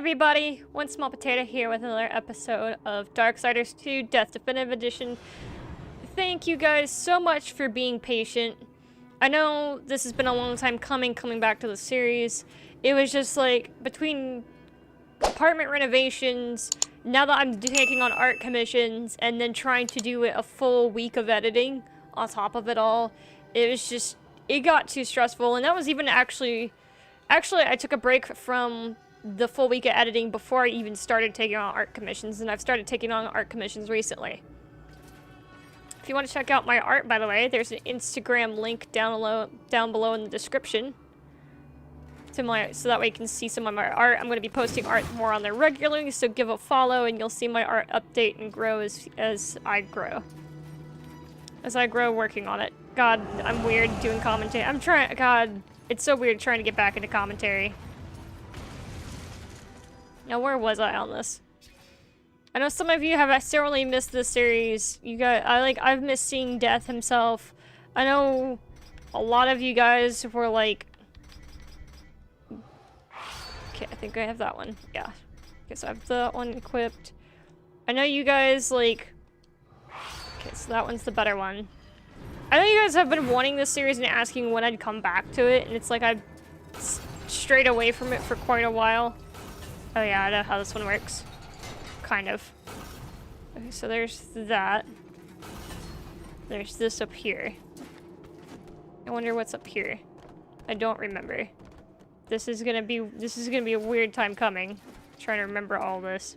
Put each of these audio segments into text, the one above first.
everybody, 1SmolPot8o here with another episode of Darksiders 2 Death Definitive Edition. Thank you guys so much for being patient. I know this has been a long time coming back to the series. It was just like, between apartment renovations, now that I'm taking on art commissions, and then trying to do a full week of editing on top of it all, it was just, it got too stressful, and that was even actually, I took a break from the full week of editing before I even started taking on art commissions, and I've started taking on art commissions recently. If you want to check out my art, by the way, there's an Instagram link down below in the description to so that way you can see some of my art. I'm going to be posting art more on there regularly, so give a follow and you'll see my art update and grow as I grow. As I grow working on it. God, I'm weird doing commentary. I'm trying, God, it's so weird trying to get back into commentary. Now, where was I on this? I know some of you have certainly missed this series. You guys, I've missed seeing Death himself. I know a lot of you guys were like... Okay, I think I have that one. Yeah. Okay, so I have that one equipped. I know you guys, like... Okay, so that one's the better one. I know you guys have been wanting this series and asking when I'd come back to it, and it's like I've strayed away from it for quite a while. Oh yeah, I know how this one works. Kind of. Okay, so there's that. There's this up here. I wonder what's up here. I don't remember. This is gonna be a weird time coming. Trying to remember all this.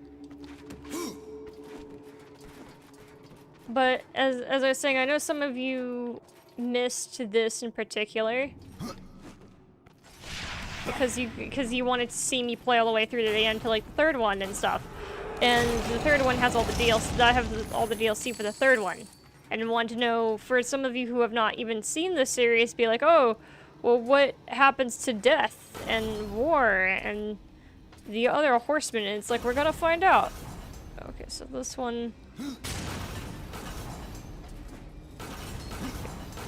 But as I was saying, I know some of you missed this in particular. Because you wanted to see me play all the way through to the end to like the third one and stuff. And the third one has all the DLC. I have all the DLC for the third one. And want to know, for some of you who have not even seen this series, be like, oh, well, what happens to Death and War and the other horsemen? And it's like, we're gonna find out. Okay, so this one...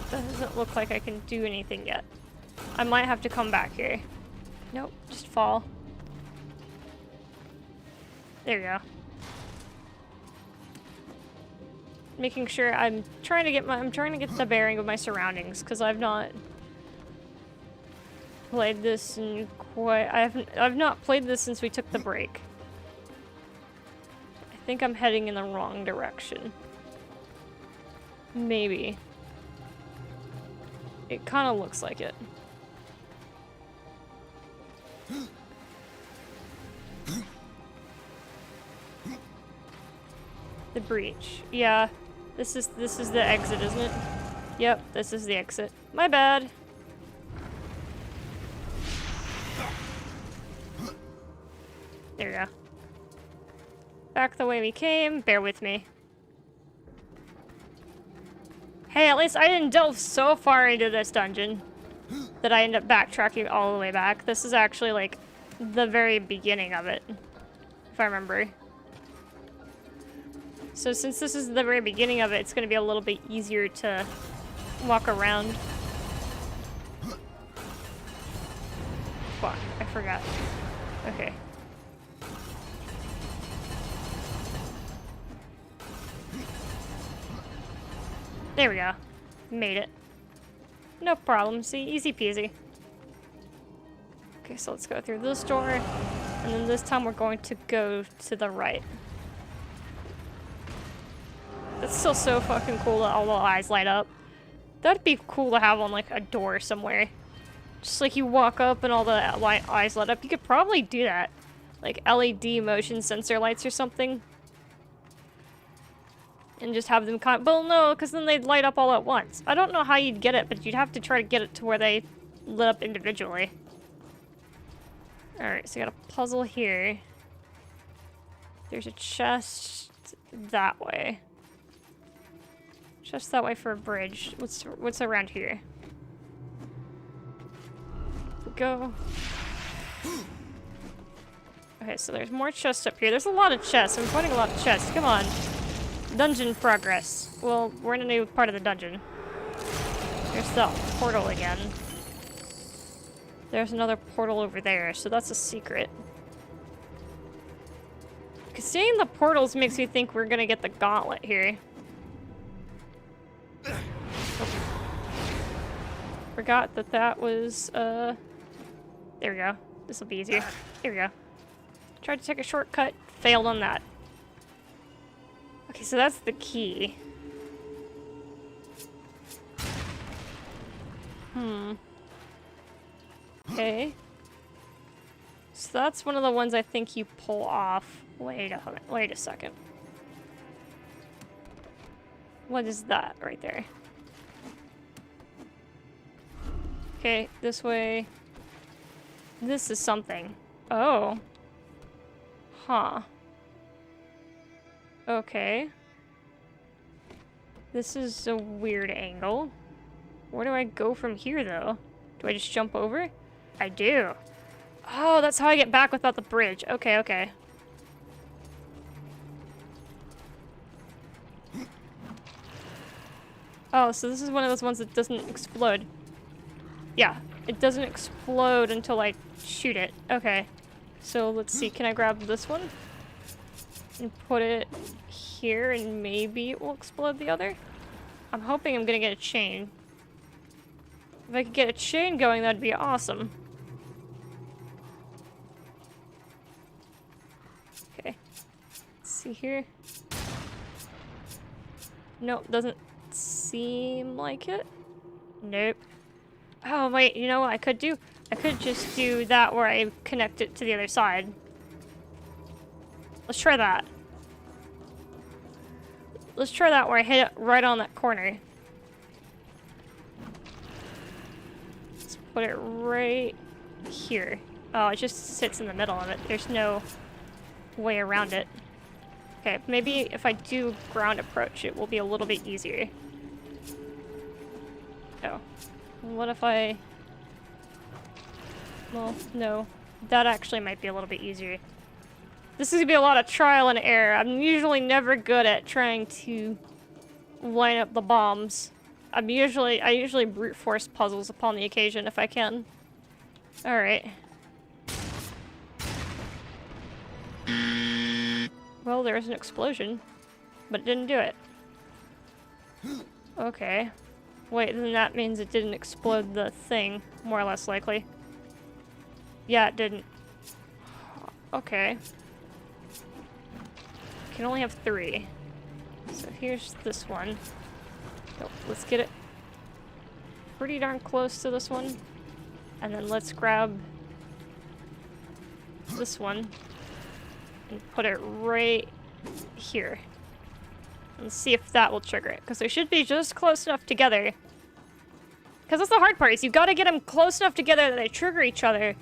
doesn't look like I can do anything yet. I might have to come back here. Nope, just fall. There you go. Making sure I'm trying to get the bearing of my surroundings, because I've not played this in quite... I've not played this since we took the break. I think I'm heading in the wrong direction. Maybe. It kind of looks like it. The breach. Yeah. This is the exit, isn't it? Yep, this is the exit. My bad. There we go. Back the way we came. Bear with me. Hey, at least I didn't delve so far into this dungeon that I end up backtracking all the way back. This is actually like the very beginning of it, if I remember. So since this is the very beginning of it, it's going to be a little bit easier to walk around. Fuck, I forgot. Okay. There we go. Made it. No problem. See, easy peasy. Okay, so let's go through this door. And then this time we're going to go to the right. It's still so fucking cool that all the eyes light up. That'd be cool to have on like a door somewhere. Just like you walk up and all the eyes light up. You could probably do that. Like LED motion sensor lights or something. And just have them well, no, because then they'd light up all at once. I don't know how you'd get it, but you'd have to try to get it to where they lit up individually. Alright, so I got a puzzle here. There's a chest that way. Chest that way for a bridge. What's around here? Go. Okay, so there's more chests up here. There's a lot of chests. I'm finding a lot of chests. Come on. Dungeon progress. Well, we're in a new part of the dungeon. There's the portal again. There's another portal over there, so that's a secret. Because seeing the portals makes me think we're gonna get the gauntlet here. Oh. Forgot that that was, there we go. This will be easier. Here we go. Tried to take a shortcut, failed on that. Okay, so that's the key. Okay. So that's one of the ones I think you pull off. Wait a second. What is that right there? Okay, this way. This is something. Oh. Huh. Okay. This is a weird angle. Where do I go from here, though? Do I just jump over? I do. Oh, that's how I get back without the bridge. Okay, okay. Oh, so this is one of those ones that doesn't explode. Yeah, it doesn't explode until I shoot it. Okay. So let's see, can I grab this one? And put it here and maybe it will explode the other? I'm hoping I'm gonna get a chain. If I could get a chain going, that'd be awesome. Okay. Let's see here. Nope, doesn't seem like it. Nope. Oh, wait, you know what I could do? I could just do that where I connect it to the other side. Let's try that. Let's try that where I hit it right on that corner. Let's put it right here. Oh, it just sits in the middle of it. There's no way around it. Okay, maybe if I do ground approach, it will be a little bit easier. Oh. What if I... Well, no. That actually might be a little bit easier. This is gonna be a lot of trial and error. I'm usually never good at trying to line up the bombs. I usually brute force puzzles upon the occasion if I can. Alright. Well, there was an explosion, but it didn't do it. Okay. Wait, then that means it didn't explode the thing, more or less likely. Yeah, it didn't. Okay. Can only have 3. So here's this one. So let's get it pretty darn close to this one. And then let's grab this one and put it right here. And see if that will trigger it. Because they should be just close enough together. Because that's the hard part, is you gotta get them close enough together that they trigger each other.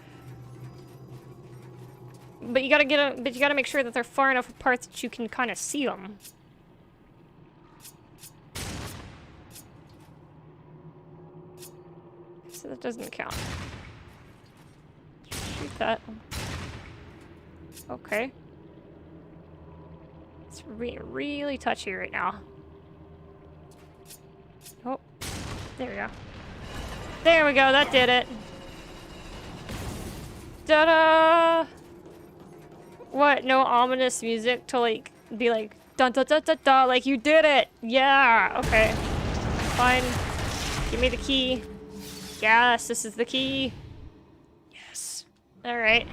But you gotta make sure that they're far enough apart that you can kind of see them. So that doesn't count. Shoot that. Okay. It's really touchy right now. Oh, there we go. There we go, that did it. Ta-da! What, no ominous music to like, be like, dun dun dun dun dun, like you did it! Yeah, okay. Fine. Give me the key. Yes, this is the key. Yes. Alright.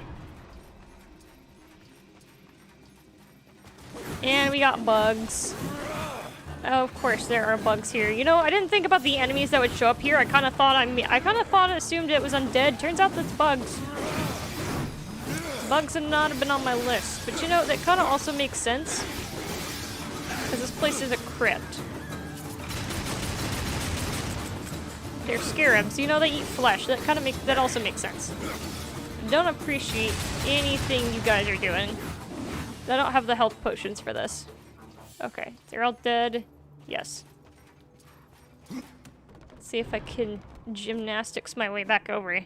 And we got bugs. Oh, of course there are bugs here. You know, I didn't think about the enemies that would show up here. I kind of thought and assumed it was undead. Turns out that's bugs. Bugs have not been on my list. But you know, that kind of also makes sense. Because this place is a crypt. They're scarabs. You know, they eat flesh. That also makes sense. Don't appreciate anything you guys are doing. I don't have the health potions for this. Okay, they're all dead. Yes. Let's see if I can gymnastics my way back over.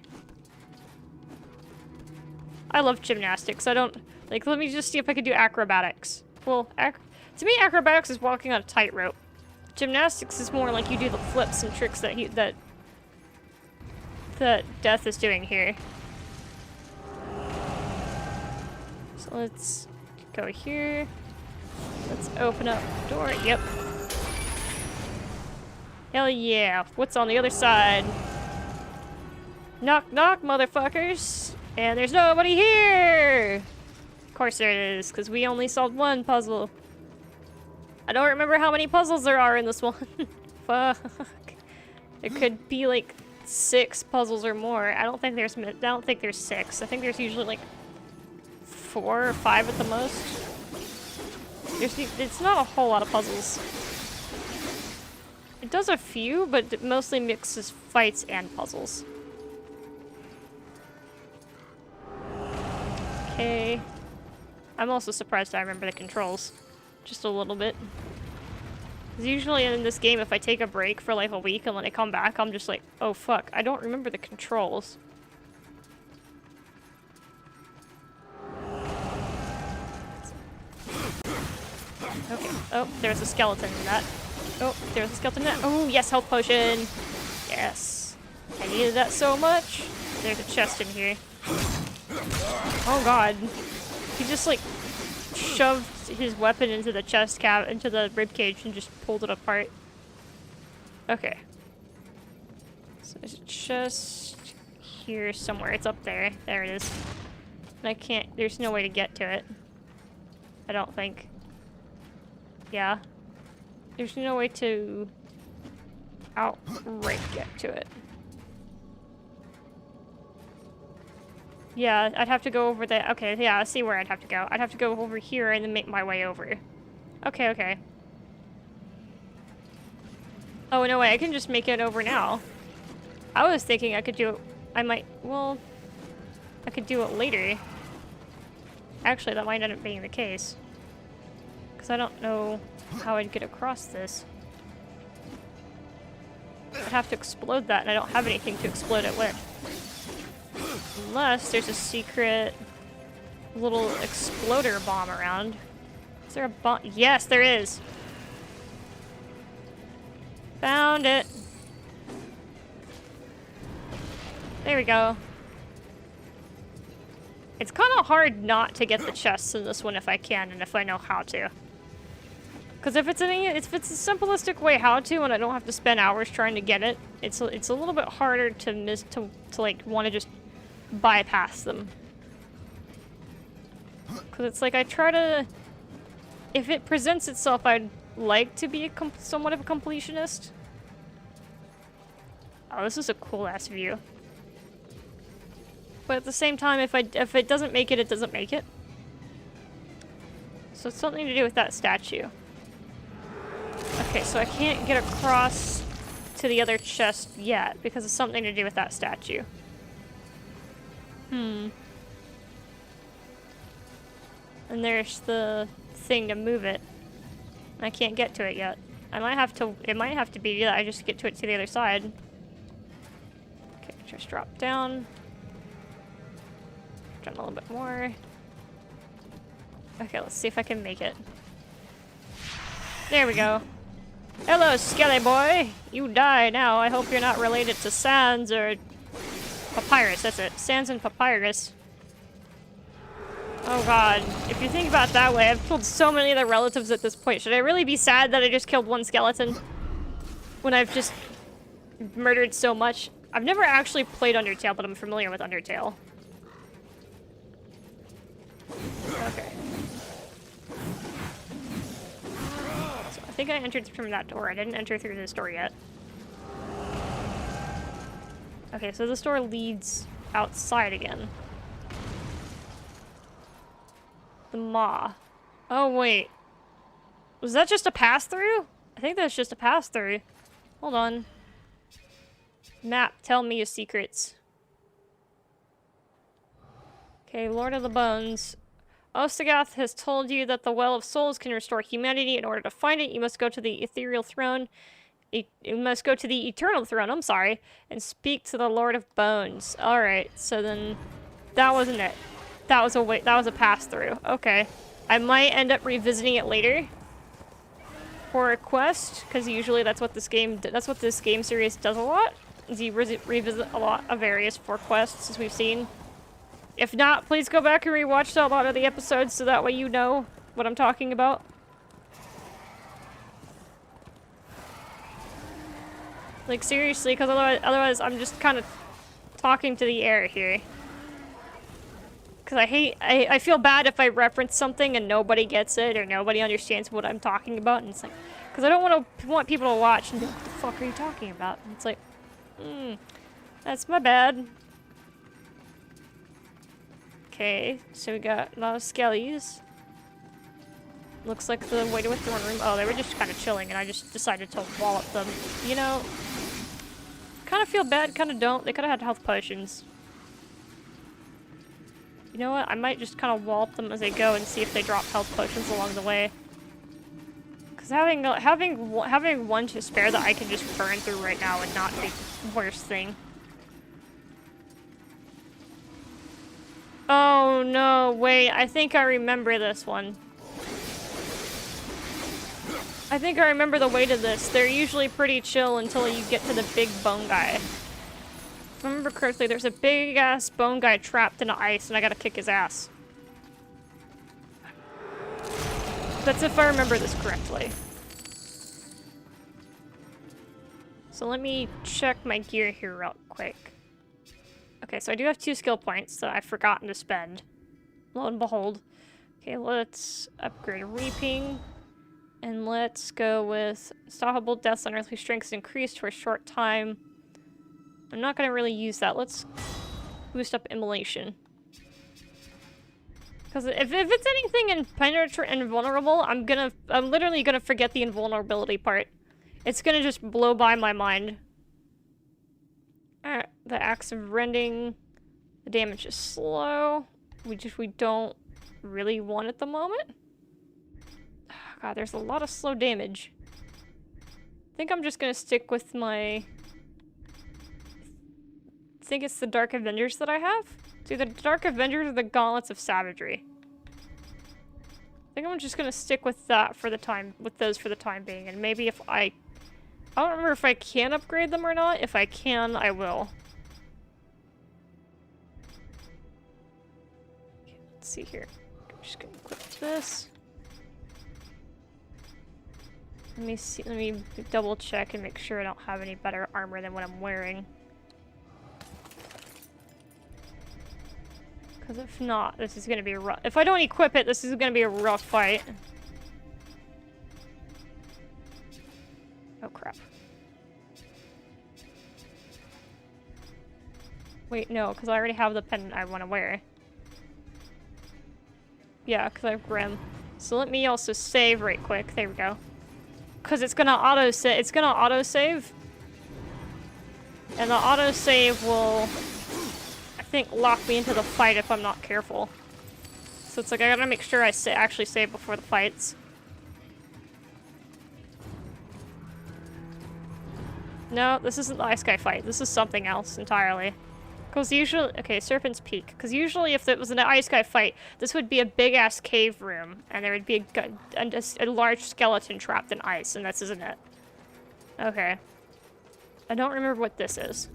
I love gymnastics. I don't... Like, let me just see if I can do acrobatics. Well, to me, acrobatics is walking on a tightrope. Gymnastics is more like you do the flips and tricks that Death is doing here. So let's go here. Let's open up the door. Yep. Hell yeah. What's on the other side? Knock, knock, motherfuckers. And there's nobody here! Of course there is, because we only solved one puzzle. I don't remember how many puzzles there are in this one. Fuck. There could be like 6 puzzles or more. I don't think there's 6. I think there's usually like 4 or 5 at the most. It's not a whole lot of puzzles. It does a few, but it mostly mixes fights and puzzles. Okay. I'm also surprised I remember the controls. Just a little bit. Because usually in this game, if I take a break for like a week and when I come back, I'm just like, oh fuck, I don't remember the controls. Okay. Oh, there's a skeleton in that. Oh, there's a skeleton in that. Oh, yes, health potion. Yes. I needed that so much. There's a chest in here. Oh god. He just like shoved his weapon into the chest cavity, into the ribcage, and just pulled it apart. Okay. So there's a chest here somewhere. It's up there. There it is. And I can't, there's no way to get to it. I don't think. Yeah. There's no way to outright get to it. Yeah, I'd have to go over there. Okay, yeah, I see where I'd have to go. I'd have to go over here and then make my way over. Okay, okay. Oh, no way, I can just make it over now. I was thinking I could do it... well... I could do it later. Actually, that might end up being the case. Because I don't know how I'd get across this. I'd have to explode that, and I don't have anything to explode it with. Unless there's a secret little exploder bomb around. Is there a bomb? Yes, there is! Found it! There we go. It's kind of hard not to get the chests in this one if I can and if I know how to. Because if it's a simplistic way how to and I don't have to spend hours trying to get it, it's a little bit harder to like want to just bypass them. Because it's like I try to... If it presents itself, I'd like to be somewhat of a completionist. Oh, this is a cool-ass view. But at the same time, if it doesn't make it, it doesn't make it. So it's something to do with that statue. Okay, so I can't get across to the other chest yet because it's something to do with that statue. And there's the thing to move it. I can't get to it yet. It might have to be that I just get to it to the other side. Okay, just drop down. Down a little bit more. Okay, let's see if I can make it. There we go. Hello, Skelly boy! You die now. I hope you're not related to Sans or Papyrus, that's it. Sans and Papyrus. Oh god. If you think about it that way, I've killed so many of the relatives at this point. Should I really be sad that I just killed one skeleton? When I've just murdered so much? I've never actually played Undertale, but I'm familiar with Undertale. Okay. So I think I entered from that door. I didn't enter through this door yet. Okay, so this door leads outside again. The maw. Oh, wait. Was that just a pass-through? I think that's just a pass-through. Hold on. Map, tell me your secrets. Okay, Lord of the Bones. Ostagath has told you that the Well of Souls can restore humanity. In order to find it, you must go to the ethereal throne. You must go to the eternal throne, I'm sorry, and speak to the Lord of Bones. Alright, so then that wasn't it. That was a pass-through. Okay. I might end up revisiting it later for a quest, because usually that's what this game series does a lot. Is you revisit a lot of areas for quests, as we've seen. If not, please go back and rewatch a lot of the episodes so that way you know what I'm talking about. Like, seriously, because otherwise I'm just kind of talking to the air here. Because I feel bad if I reference something and nobody gets it or nobody understands what I'm talking about. And it's like, because I don't want people to watch and be like, what the fuck are you talking about? And it's like, that's my bad. Okay, so we got a lot of skellies. Looks like the way to a throne room. Oh, they were just kind of chilling and I just decided to wallop them. You know, kind of feel bad, kind of don't. They could have had health potions. You know what? I might just kind of wallop them as they go and see if they drop health potions along the way. Because having one to spare that I can just burn through right now would not be the worst thing. Oh no, wait, I think I remember this one. I think I remember the way to this. They're usually pretty chill until you get to the big bone guy. If I remember correctly, there's a big ass bone guy trapped in the ice and I gotta kick his ass. That's if I remember this correctly. So let me check my gear here real quick. Okay, so I do have 2 skill points that I've forgotten to spend. Lo and behold. Okay, let's upgrade Reaping. And let's go with Stoppable Deaths on Earthly Strength is increased for a short time. I'm not going to really use that. Let's boost up Immolation. Because if it's anything impenetrable and vulnerable, I'm literally gonna forget the invulnerability part. It's gonna just blow by my mind. Alright, the Axe of Rending. The damage is slow. We don't really want at the moment. Oh, God, there's a lot of slow damage. I think I'm just gonna stick with my... I think it's the Dark Avengers that I have. See, the Dark Avengers are the Gauntlets of Savagery. I think I'm just gonna stick with that for the time, with those for the time being, and maybe if I don't remember if I can upgrade them or not. If I can, I will. Okay, let's see here. I'm just gonna equip this. Let me see, let me double check and make sure I don't have any better armor than what I'm wearing. Because if not, this is going to be a rough... If I don't equip it, this is going to be a rough fight. Oh, crap. Wait, no, because I already have the pendant I want to wear. Yeah, because I have Grim. So let me also save right quick. There we go. Because it's going to auto-save. It's going to auto-save. And the auto-save will... I think lock me into the fight if I'm not careful. So it's like I gotta make sure I actually save before the fights. No, this isn't the Ice Guy fight. This is something else entirely. Because usually... Okay, Serpent's Peak. Because usually if it was an Ice Guy fight, this would be a big-ass cave room. And there would be a large skeleton trapped in ice. And this isn't it. Okay. I don't remember what this is.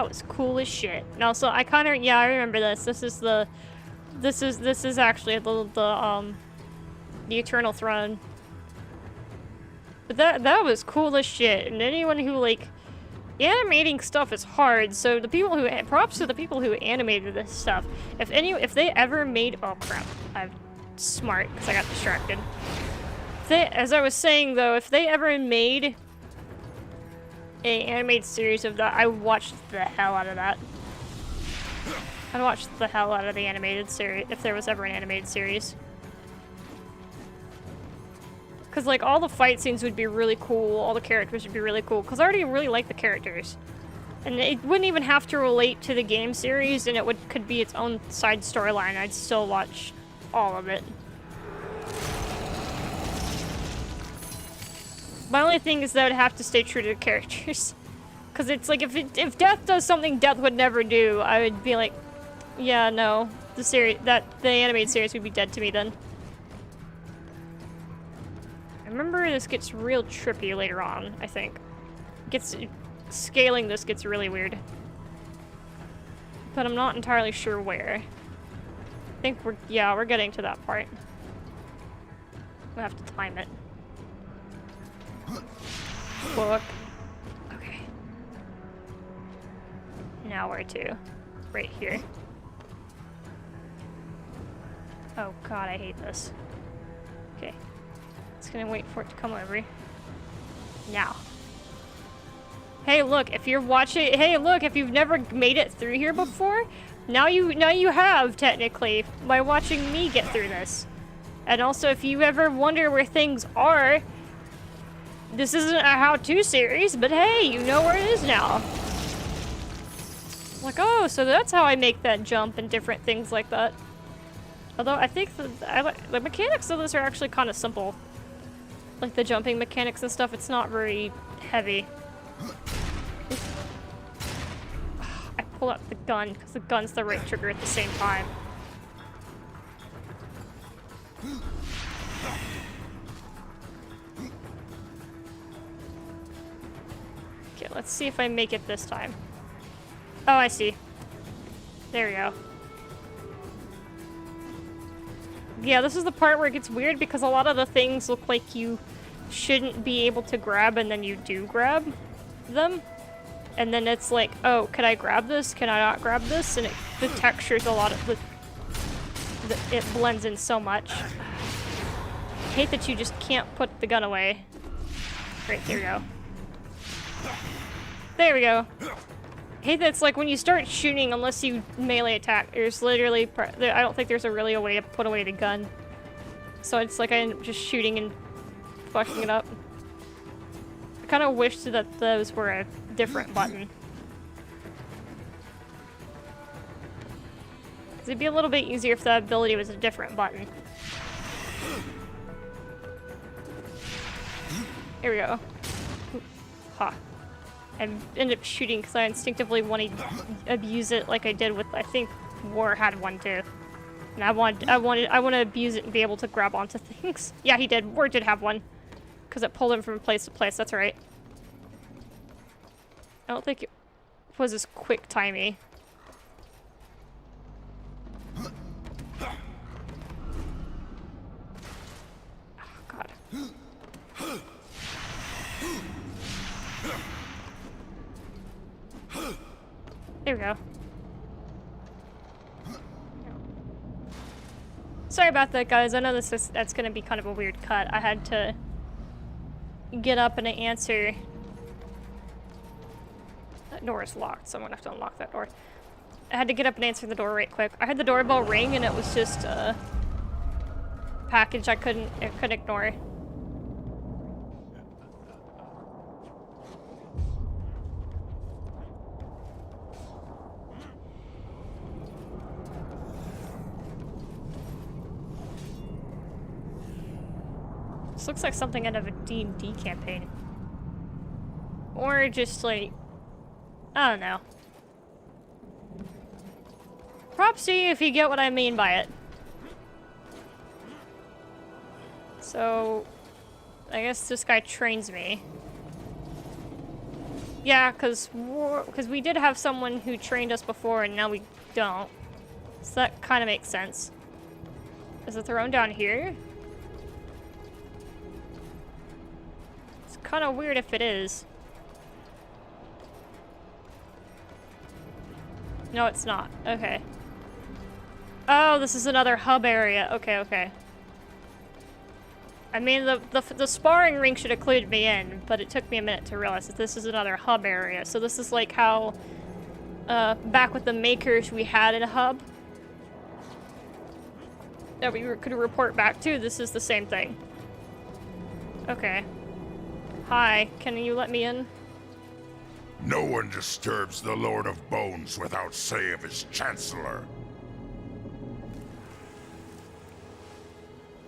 That was cool as shit. And also, I kind of, yeah, I remember this. This is actually the Eternal Throne. But that was cool as shit. And anyone who, like, animating stuff is hard, so the people who, props to the people who animated this stuff. If they ever made, oh crap, I'm smart, because I got distracted. As I was saying though, if they ever made an animated series of that, I watched the hell out of that. I'd watch the hell out of the animated series, if there was ever an animated series. Because, like, all the fight scenes would be really cool, all the characters would be really cool, because I already really like the characters. And it wouldn't even have to relate to the game series, and it could be its own side storyline. I'd still watch all of it. My only thing is that I would have to stay true to the characters. Because it's like, if Death does something Death would never do, I would be like, yeah, no. The animated series would be dead to me then. Remember, this gets real trippy later on, I think. Scaling this gets really weird. But I'm not entirely sure where. I think we're getting to that part. We'll have to time it. Book. Okay. Now where to? Right here. Oh god, I hate this. Okay. Just gonna wait for it to come over. Now. Hey, look, if you're watching, hey, look, if you've never made it through here before, now you have, technically, by watching me get through this. And also, if you ever wonder where things are, this isn't a how-to series, but hey, you know where it is now. Like, oh, so that's how I make that jump and different things like that. Although, I think the mechanics of this are actually kind of simple. Like the jumping mechanics and stuff, it's not very heavy. I pull out the gun, because the gun's the right trigger at the same time. Okay, let's see if I make it this time. Oh, I see. There we go. Yeah, this is the part where it gets weird because a lot of the things look like you shouldn't be able to grab, and then you do grab them. And then it's like, oh, can I grab this? Can I not grab this? And the texture's a lot of it blends in so much. I hate that you just can't put the gun away. Right, there we go. There we go. I hate that it's like when you start shooting, unless you melee attack, there's literally, I don't think there's really a way to put away the gun. So it's like I'm just shooting and fucking it up. I kind of wish that those were a different button. It'd be a little bit easier if the ability was a different button. Here we go. Ha. I ended up shooting because I instinctively want to abuse it like I did with, I think War had one too. And I want to abuse it and be able to grab onto things. Yeah, he did. War did have one. Because it pulled him from place to place, that's right. I don't think it was as quick-timey. Oh, God. There we go. Sorry about that, guys. I know that's gonna be kind of a weird cut. I had to get up and answer. That door is locked, so I'm gonna have to unlock that door. I had to get up and answer the door right quick. I had the doorbell ring, and it was just a package I couldn't ignore. This looks like something out of a D&D campaign. Or just like, I don't know. Props to you if you get what I mean by it. So, I guess this guy trains me. Yeah, because we did have someone who trained us before, and now we don't. So that kind of makes sense. Is the throne down here? It's kind of weird if it is. No, it's not. Okay. Oh, this is another hub area. Okay, okay. I mean, the sparring ring should have clued me in, but it took me a minute to realize that this is another hub area. So this is like how, back with the makers we had in a hub that we could report back to. This is the same thing. Okay. Hi, can you let me in? No one disturbs the Lord of Bones without say of his Chancellor.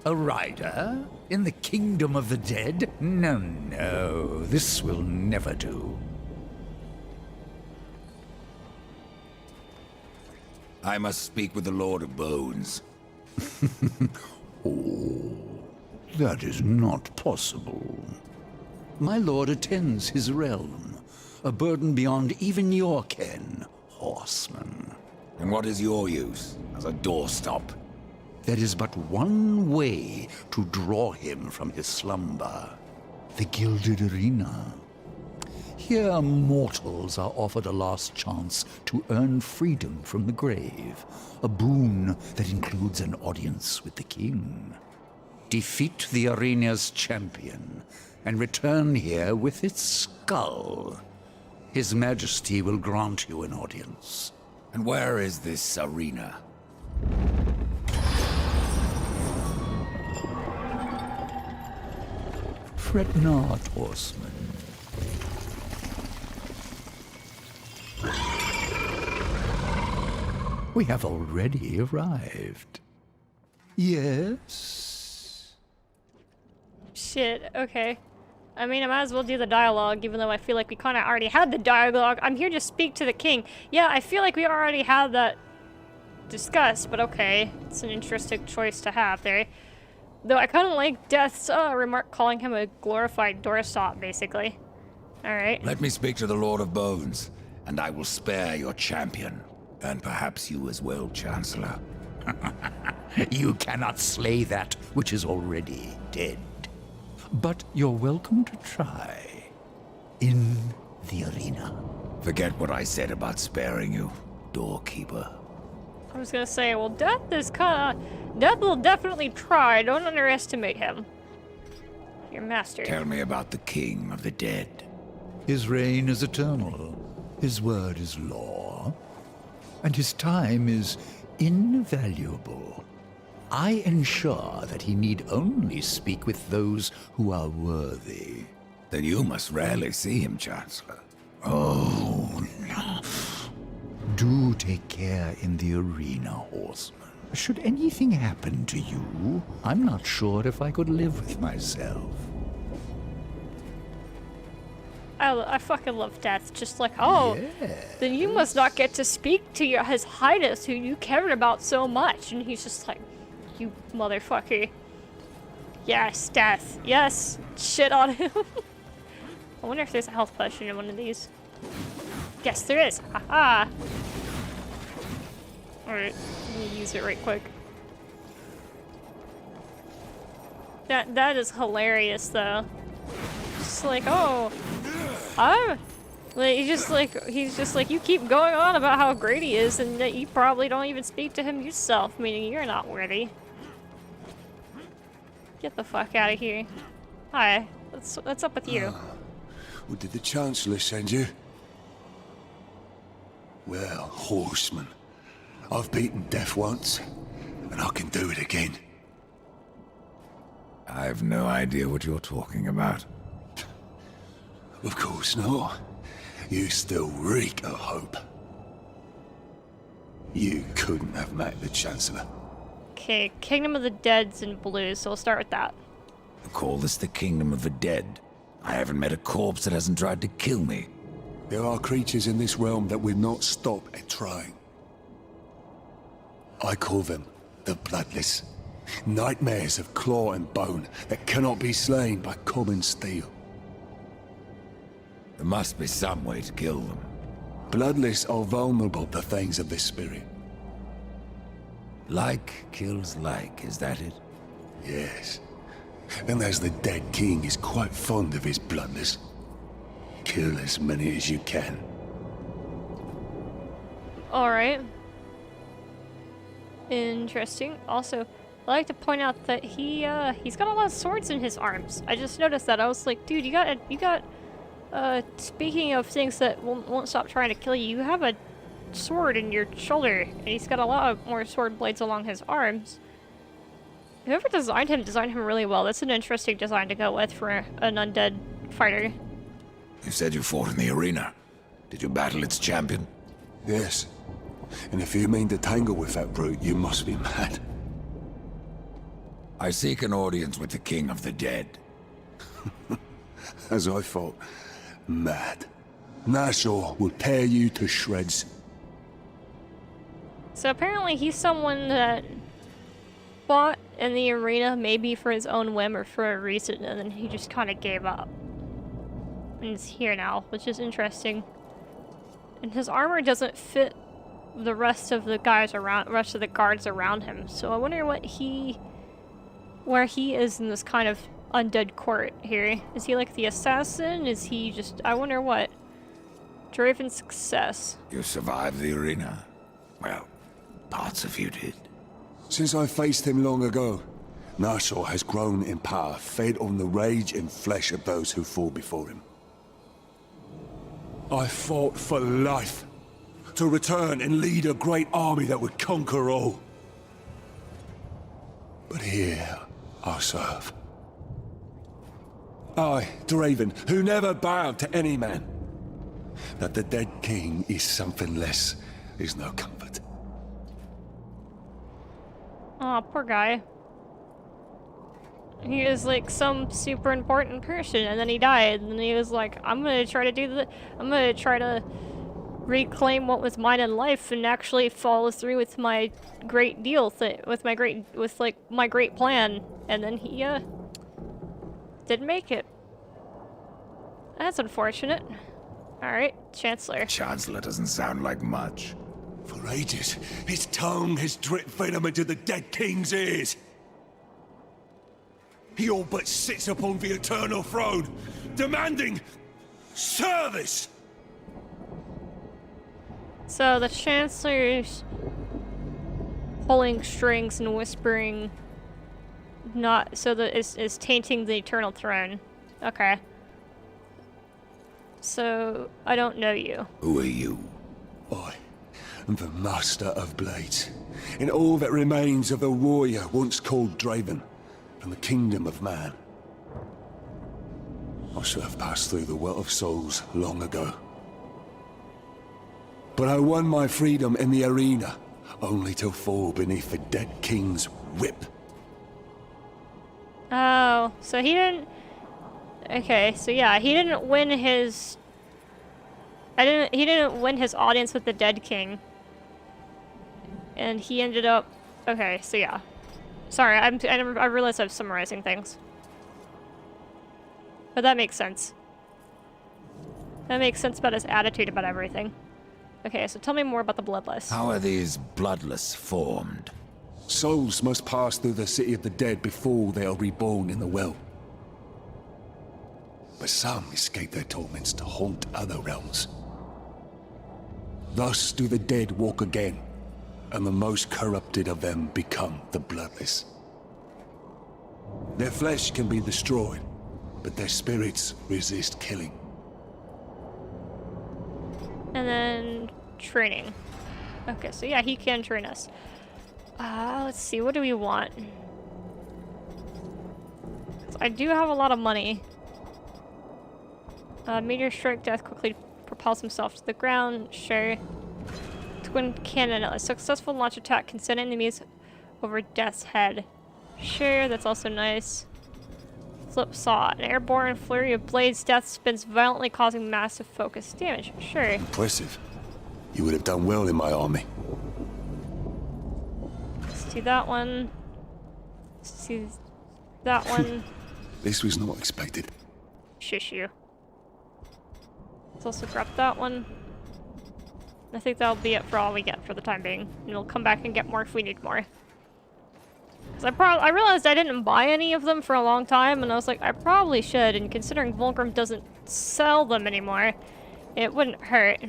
A rider? In the kingdom of the dead? No, no, this will never do. I must speak with the Lord of Bones. Oh, that is not possible. My lord attends his realm, a burden beyond even your ken, horseman. And what is your use as a doorstop? There is but one way to draw him from his slumber. The Gilded Arena. Here mortals are offered a last chance to earn freedom from the grave. A boon that includes an audience with the king. Defeat the arena's champion and return here with its skull. His Majesty will grant you an audience. And where is this arena? Fret not, horseman. We have already arrived. Yes? Shit, okay. I mean, I might as well do the dialogue, even though I feel like we kind of already had the dialogue. I'm here to speak to the king. Yeah, I feel like we already had that discussed, but okay. It's an interesting choice to have there. Though I kind of like Death's remark calling him a glorified doorstop, basically. Alright. Let me speak to the Lord of Bones, and I will spare your champion. And perhaps you as well, Chancellor. You cannot slay that which is already dead. But you're welcome to try. In the arena. Forget what I said about sparing you, doorkeeper. I was gonna say, well, Death is kinda... Death will definitely try. Don't underestimate him. Your master. Tell me about the King of the Dead. His reign is eternal. His word is law. And his time is invaluable. I ensure that he need only speak with those who are worthy. Then you must rarely see him, Chancellor. Oh, no. Do take care in the arena, horseman. Should anything happen to you, I'm not sure if I could live with myself. I fucking love Death. Just like, oh, yes. Then you must not get to speak to His Highness, who you cared about so much. And he's just like, you motherfucker. Yes, Death. Yes. Shit on him. I wonder if there's a health potion in one of these. Yes, there is. Haha. Alright, let me use it right quick. That is hilarious, though. Just like, oh, like, he's just like, you keep going on about how great he is, and that you probably don't even speak to him yourself, meaning you're not worthy. Get the fuck out of here. Hi, what's up with you? What did the Chancellor send you? Well, horseman, I've beaten death once, and I can do it again. I've no idea what you're talking about. Of course not. You still reek of hope. You couldn't have met the Chancellor. Okay, Kingdom of the Dead's in blue, so we'll start with that. Call this the Kingdom of the Dead. I haven't met a corpse that hasn't tried to kill me. There are creatures in this realm that will not stop at trying. I call them the Bloodless. Nightmares of claw and bone that cannot be slain by common steel. There must be some way to kill them. Bloodless are vulnerable to things of this spirit. Like kills like, is that it? Yes. And as the dead king is quite fond of his bloodless, kill as many as you can. Alright. Interesting. Also, I'd like to point out that he's got a lot of swords in his arms. I just noticed that. I was like, dude, you got speaking of things that won't stop trying to kill you, you have a sword in your shoulder, and he's got a lot of more sword blades along his arms. Whoever designed him really well. That's an interesting design to go with for an undead fighter. You said you fought in the arena. Did you battle its champion? Yes. And if you mean to tangle with that brute, you must be mad. I seek an audience with the King of the Dead. As I thought, mad. Nashor will tear you to shreds. So apparently he's someone that fought in the arena maybe for his own whim or for a reason, and then he just kind of gave up. And he's here now, which is interesting. And his armor doesn't fit the rest of the guards around him. So I wonder where he is in this kind of undead court here. Is he like the assassin? Is he just, I wonder what. Driven success. You survived the arena. Well, parts of you did. Since I faced him long ago, Nashor has grown in power, fed on the rage and flesh of those who fall before him. I fought for life, to return and lead a great army that would conquer all. But here, I serve. I, Draven, who never bowed to any man. That the dead king is something less is no comfort. Aw, poor guy. He is like some super important person, and then he died, and he was like, I'm gonna try to reclaim what was mine in life and actually follow through with my great deal with my great plan, and then he didn't make it. That's unfortunate. Alright, Chancellor. Chancellor doesn't sound like much. For ages, his tongue has dripped venom into the dead king's ears. He all but sits upon the eternal throne, demanding service! So the Chancellor's pulling strings and whispering is tainting the eternal throne. Okay. So, I don't know you. Who are you? I am the Master of Blades, and all that remains of the warrior once called Draven, from the kingdom of man. I should have passed through the well of souls long ago. But I won my freedom in the arena, only to fall beneath the dead king's whip. Oh, so he didn't... Okay, so yeah, he didn't win his... He didn't win his audience with the dead king. And he ended up... Okay, so yeah. Sorry, I realize I'm summarizing things. But that makes sense. That makes sense about his attitude about everything. Okay, so tell me more about the Bloodless. How are these bloodless formed? Souls must pass through the city of the dead before they are reborn in the well. But some escape their torments to haunt other realms. Thus do the dead walk again, and the most corrupted of them become the Bloodless. Their flesh can be destroyed, but their spirits resist killing. And then training. Okay, so yeah, he can train us. Let's see, what do we want? I do have a lot of money. Meteor strike death quickly propels himself to the ground. Sure. Twin cannon. A successful launch attack can send enemies over death's head. Sure, that's also nice. Flip saw. An airborne flurry of blades. Death spins violently, causing massive focus damage. Sure. Impressive. You would have done well in my army. Let's do that one. Let's do that one. This was not expected. Shush you. Let's also grab that one. I think that'll be it for all we get for the time being. And we'll come back and get more if we need more. 'Cause I realized I didn't buy any of them for a long time, and I was like, I probably should, and considering Volcrum doesn't sell them anymore, it wouldn't hurt.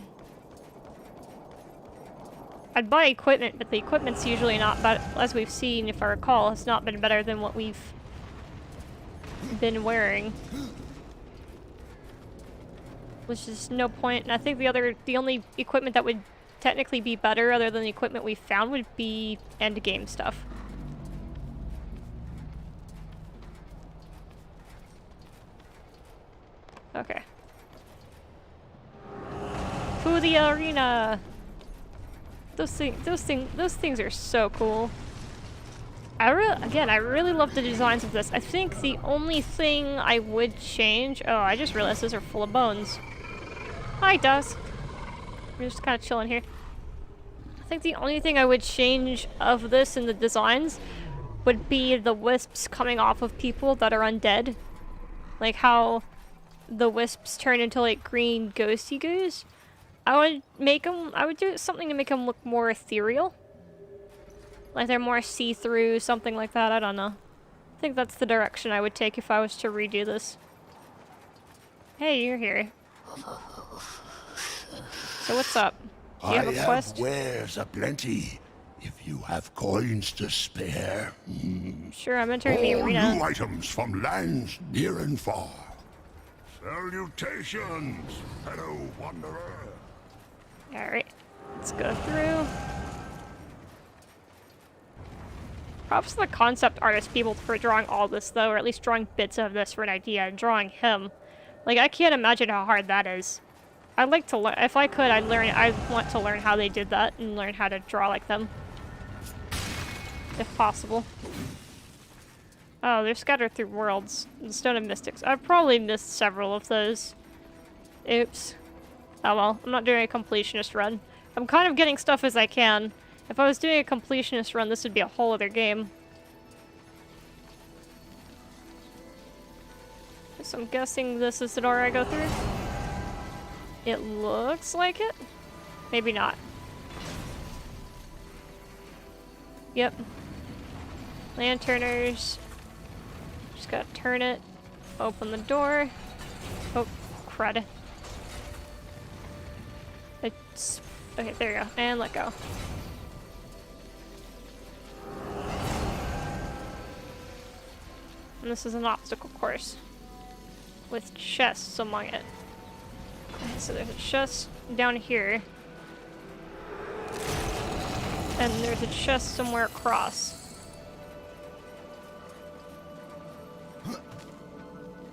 I'd buy equipment, but the equipment's usually not bad, as we've seen, if I recall, it's not been better than what we've been wearing. Which is no point, and I think the only equipment that would technically be better other than the equipment we found would be endgame stuff. Okay. To the arena! Those things are so cool. I really love the designs of this. I think the only thing I would change... Oh, I just realized those are full of bones. Hi, Dust. We're just kind of chilling here. I think the only thing I would change of this in the designs would be the wisps coming off of people that are undead. Like how the wisps turn into like green ghosty goos. I would do something to make them look more ethereal. Like they're more see-through, something like that, I don't know. I think that's the direction I would take if I was to redo this. Hey, you're here. So what's up? Do you have a quest? Wares aplenty, if you have coins to spare. Sure, I'm entering the All arena. new items from lands near and far. Salutations, fellow wanderer. Alright, let's go through. Props to the concept artist people for drawing all this, though, or at least drawing bits of this for an idea, and drawing him. Like, I can't imagine how hard that is. I'd like to learn, if I could, I'd want to learn how they did that, and learn how to draw like them. If possible. Oh, they're scattered through worlds. The Stone of Mystics. I've probably missed several of those. Oops. Oh well, I'm not doing a completionist run. I'm kind of getting stuff as I can. If I was doing a completionist run, this would be a whole other game. So I'm guessing this is the door I go through. It looks like it. Maybe not. Yep. Lanterners. Just gotta turn it. Open the door. Oh, crud. It's... Okay, there you go. And let go. And this is an obstacle course. With chests among it. Okay, so there's a chest down here. And there's a chest somewhere across.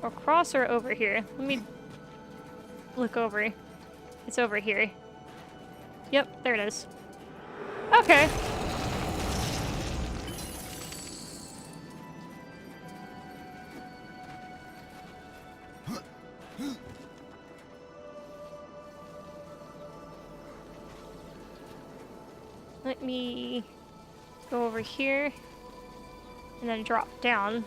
Across or over here? Let me look over. It's over here. Yep, there it is. Okay. Let me go over here and then drop down.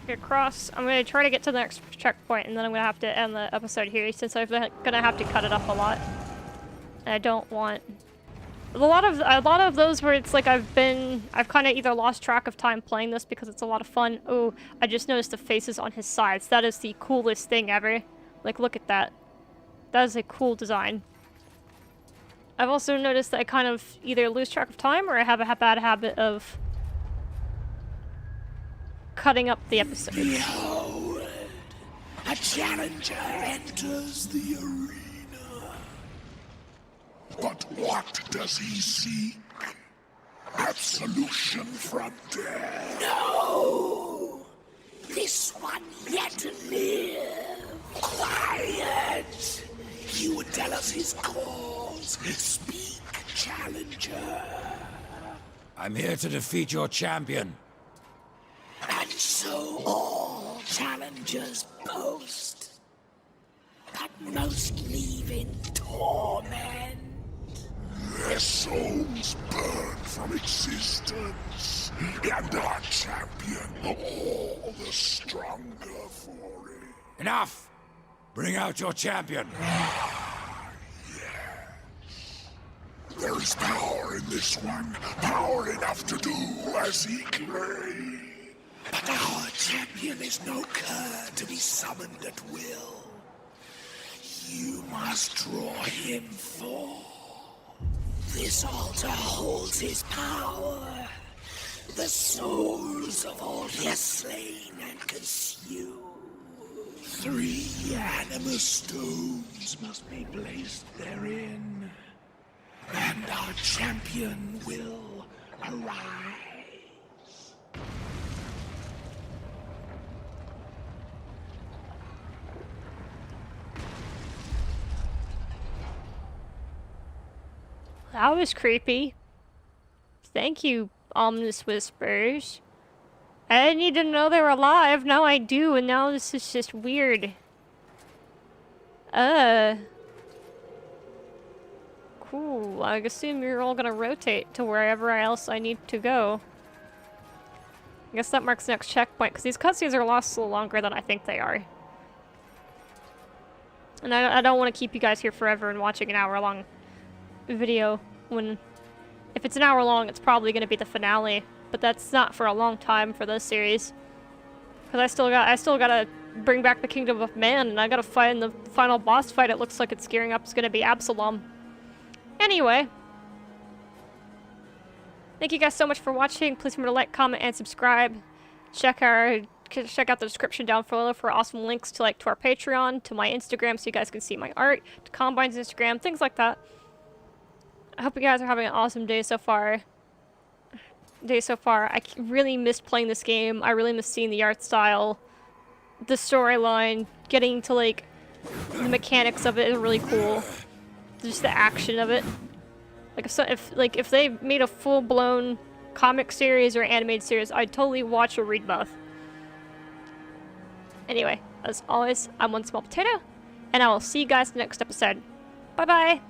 Across. I'm going to try to get to the next checkpoint, and then I'm going to have to end the episode here since I'm going to have to cut it up a lot. And I don't want a lot of those where it's like I've kind of either lost track of time playing this because it's a lot of fun. Oh, I just noticed the faces on his sides. That is the coolest thing ever. Like, look at that. That is a cool design. I've also noticed that I kind of either lose track of time or I have a bad habit of cutting up the episode. Behold, a challenger enters the arena. But what does he seek? Absolution from death. No! This one yet to live. Quiet! He would tell us his cause. Speak, challenger. I'm here to defeat your champion. And so all challengers boast, but most leave in torment. Their souls burn from existence, and our champion all the stronger for it. Enough! Bring out your champion. There is power in this one, power enough to do as he claims. But our champion is no cur to be summoned at will. You must draw him forth. This altar holds his power. The souls of all he has slain and consumed. 3 animus stones must be placed therein. And our champion will arise. That was creepy. Thank you, ominous whispers. I didn't need to know they were alive. Now I do, and now this is just weird. Cool. I assume you're all gonna rotate to wherever else I need to go. I guess that marks the next checkpoint, because these cutscenes are lost a little longer than I think they are. And I don't want to keep you guys here forever and watching an hour-long video when... If it's an hour long, it's probably going to be the finale, but that's not for a long time for this series. Because I still gotta bring back the Kingdom of Man, and I gotta fight in the final boss fight. It looks like it's gearing up. It's gonna be Absalom. Anyway. Thank you guys so much for watching. Please remember to like, comment, and subscribe. Check out the description down below for awesome links to our Patreon, to my Instagram so you guys can see my art, to Combine's Instagram, things like that. I hope you guys are having an awesome day so far. I really missed playing this game. I really missed seeing the art style, the storyline, getting to the mechanics of it is really cool. Just the action of it. If they made a full-blown comic series or animated series, I'd totally watch or read both. Anyway, as always, I'm 1SmolPot8o, and I will see you guys in the next episode. Bye bye!